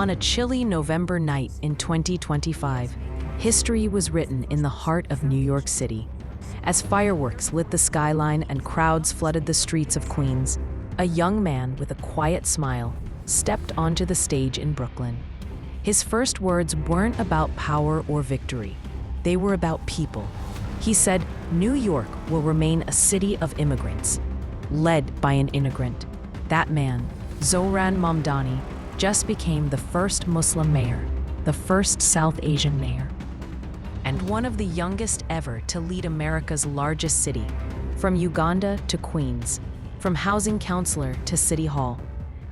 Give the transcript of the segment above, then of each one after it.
On a chilly November night in 2025, history was written in the heart of New York City. As fireworks lit the skyline and crowds flooded the streets of Queens, a young man with a quiet smile stepped onto the stage in Brooklyn. His first words weren't about power or victory. They were about people. He said, "New York will remain a city of immigrants, led by an immigrant." That man, Zohran Mamdani, just became the first Muslim mayor, the first South Asian mayor, and one of the youngest ever to lead America's largest city, from Uganda to Queens, from housing councilor to city hall.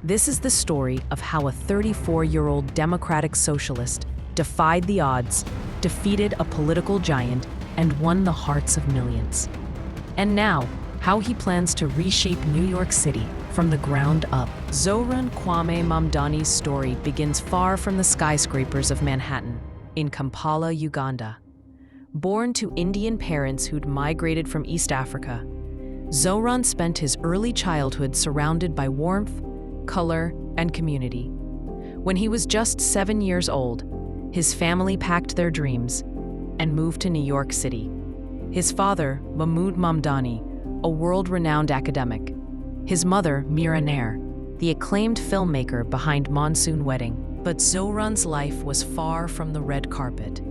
This is the story of how a 34-year-old democratic socialist defied the odds, defeated a political giant, and won the hearts of millions. And now, how he plans to reshape New York City from the ground up. Zohran Mamdani's story begins far from the skyscrapers of Manhattan, in Kampala, Uganda. Born to Indian parents who'd migrated from East Africa, Zohran spent his early childhood surrounded by warmth, color, and community. When he was just 7 years old, his family packed their dreams and moved to New York City. His father, Mahmoud Mamdani, a world-renowned academic. His mother, MayorIn, the acclaimed filmmaker behind Monsoon Wedding. But Zohran's life was far from the red carpet.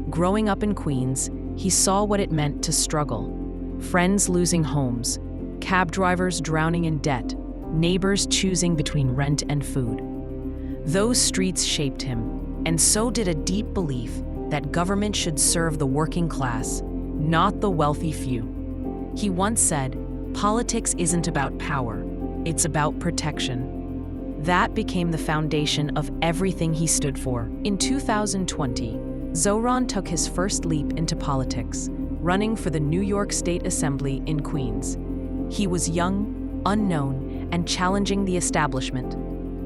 Growing up in Queens, he saw what it meant to struggle. Friends losing homes, cab drivers drowning in debt, neighbors choosing between rent and food. Those streets shaped him, and so did a deep belief that government should serve the working class, not the wealthy few. He once said, "Politics isn't about power, it's about protection." That became the foundation of everything he stood for. In 2020, Zohran took his first leap into politics, running for the New York State Assembly in Queens. He was young, unknown, and challenging the establishment.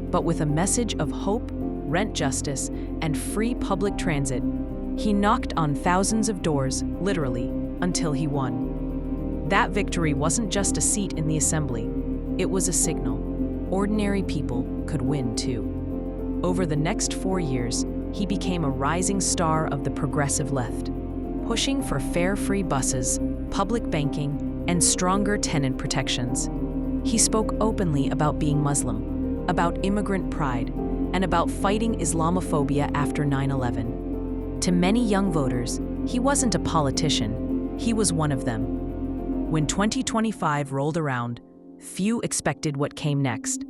But with a message of hope, rent justice, and free public transit, he knocked on thousands of doors, literally, until he won. That victory wasn't just a seat in the assembly, it was a signal. Ordinary people could win too. Over the next 4 years, he became a rising star of the progressive left, pushing for fare free buses, public banking, and stronger tenant protections. He spoke openly about being Muslim, about immigrant pride, and about fighting Islamophobia after 9/11. To many young voters, he wasn't a politician, he was one of them. When 2025 rolled around, few expected what came next.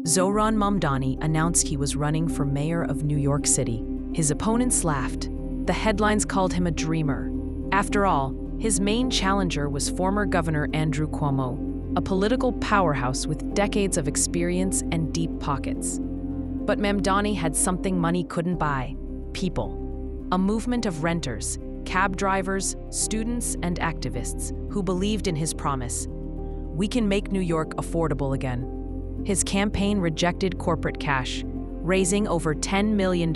Zohran Mamdani announced he was running for mayor of New York City. His opponents laughed. The headlines called him a dreamer. After all, his main challenger was former Governor Andrew Cuomo, a political powerhouse with decades of experience and deep pockets. But Mamdani had something money couldn't buy: people. A movement of renters, cab drivers, students, and activists who believed in his promise. "We can make New York affordable again." His campaign rejected corporate cash, raising over $10 million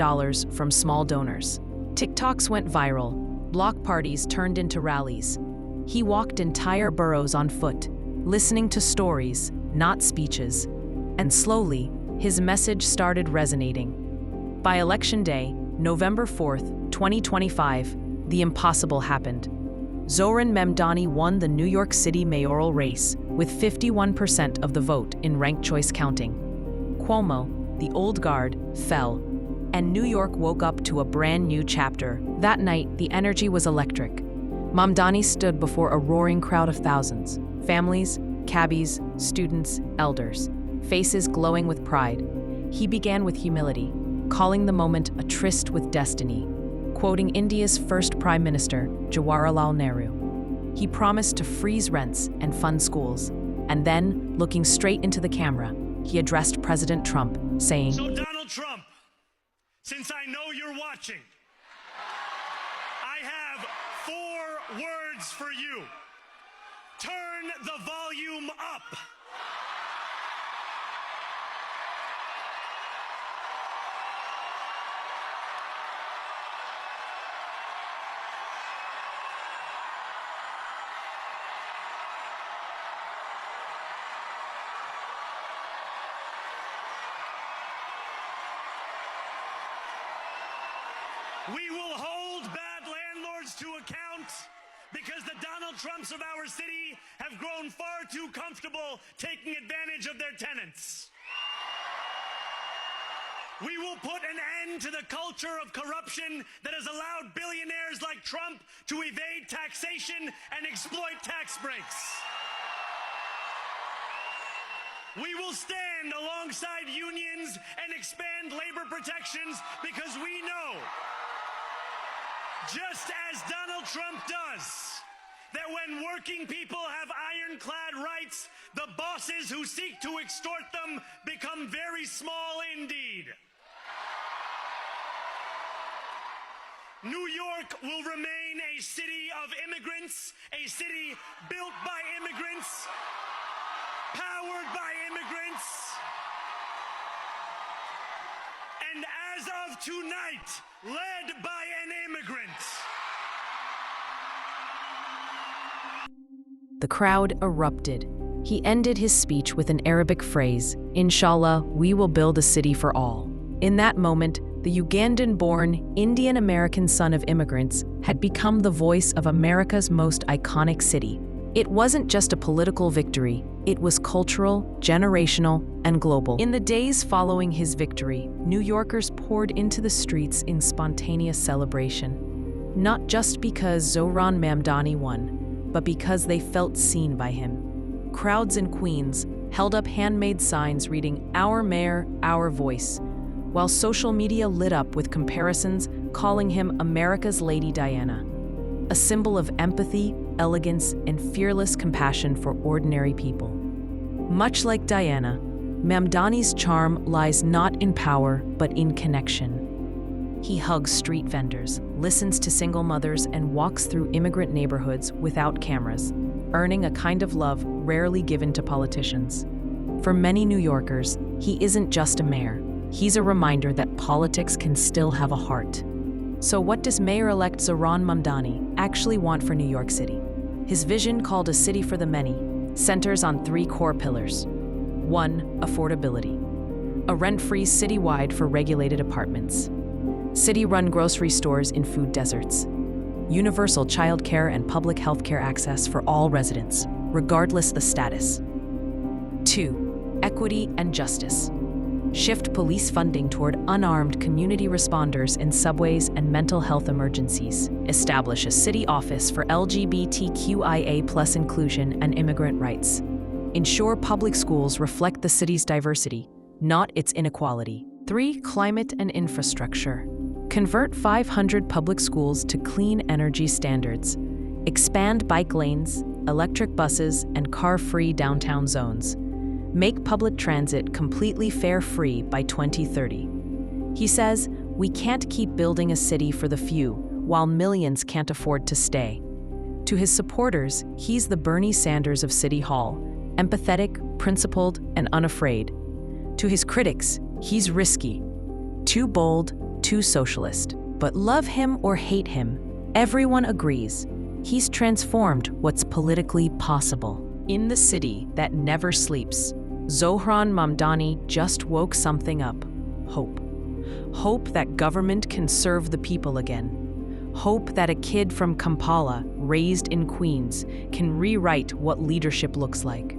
from small donors. TikToks went viral, block parties turned into rallies. He walked entire boroughs on foot, listening to stories, not speeches. And slowly, his message started resonating. By Election Day, November 4th, 2025, the impossible happened. Zohran Mamdani won the New York City mayoral race with 51% of the vote in ranked choice counting. Cuomo, the old guard, fell, and New York woke up to a brand new chapter. That night, the energy was electric. Mamdani stood before a roaring crowd of thousands, families, cabbies, students, elders, faces glowing with pride. He began with humility, calling the moment a tryst with destiny, quoting India's first Prime Minister, Jawaharlal Nehru. He promised to freeze rents and fund schools, and then, looking straight into the camera, he addressed President Trump, saying, "So Donald Trump, since I know you're watching, I have 4 words for you. Turn the volume up." We will hold bad landlords to account because the Donald Trumps of our city have grown far too comfortable taking advantage of their tenants. We will put an end to the culture of corruption that has allowed billionaires like Trump to evade taxation and exploit tax breaks. We will stand alongside unions and expand labor protections because we know, just as Donald Trump does, that when working people have ironclad rights, the bosses who seek to extort them become very small indeed. New York will remain a city of immigrants, a city built by immigrants, powered by immigrants, and as of tonight, led by an immigrant. The crowd erupted. He ended his speech with an Arabic phrase, "Inshallah, we will build a city for all." In that moment, the Ugandan-born, Indian-American son of immigrants had become the voice of America's most iconic city. It wasn't just a political victory, it was cultural, generational, and global. In the days following his victory, New Yorkers poured into the streets in spontaneous celebration. Not just because Zohran Mamdani won, but because they felt seen by him. Crowds in Queens held up handmade signs reading, "Our Mayor, Our Voice," while social media lit up with comparisons calling him America's Lady Diana, a symbol of empathy, elegance, and fearless compassion for ordinary people. Much like Diana, Mamdani's charm lies not in power, but in connection. He hugs street vendors, listens to single mothers, and walks through immigrant neighborhoods without cameras, earning a kind of love rarely given to politicians. For many New Yorkers, he isn't just a mayor. He's a reminder that politics can still have a heart. So what does Mayor-elect Zohran Mamdani actually want for New York City? His vision, called A City for the Many, centers on three core pillars. 1. Affordability. A rent-free citywide for regulated apartments. City-run grocery stores in food deserts. Universal childcare and public healthcare access for all residents, regardless the status. 2. Equity and justice. Shift police funding toward unarmed community responders in subways and mental health emergencies. Establish a city office for LGBTQIA+ inclusion and immigrant rights. Ensure public schools reflect the city's diversity, not its inequality. 3. Climate and infrastructure. Convert 500 public schools to clean energy standards. Expand bike lanes, electric buses, and car-free downtown zones. Make public transit completely fare-free by 2030. He says, we can't keep building a city for the few, while millions can't afford to stay. To his supporters, he's the Bernie Sanders of City Hall, empathetic, principled, and unafraid. To his critics, he's risky, too bold, too socialist. But love him or hate him, everyone agrees. He's transformed what's politically possible. In the city that never sleeps, Zohran Mamdani just woke something up. Hope. Hope that government can serve the people again. Hope that a kid from Kampala, raised in Queens, can rewrite what leadership looks like.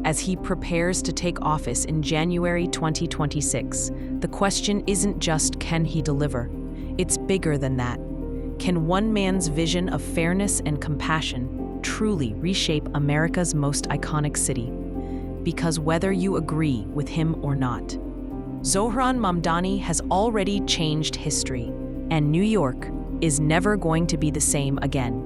As he prepares to take office in January 2026, the question isn't just can he deliver? It's bigger than that. Can one man's vision of fairness and compassion truly reshape America's most iconic city? Because whether you agree with him or not, Zohran Mamdani has already changed history, and New York is never going to be the same again.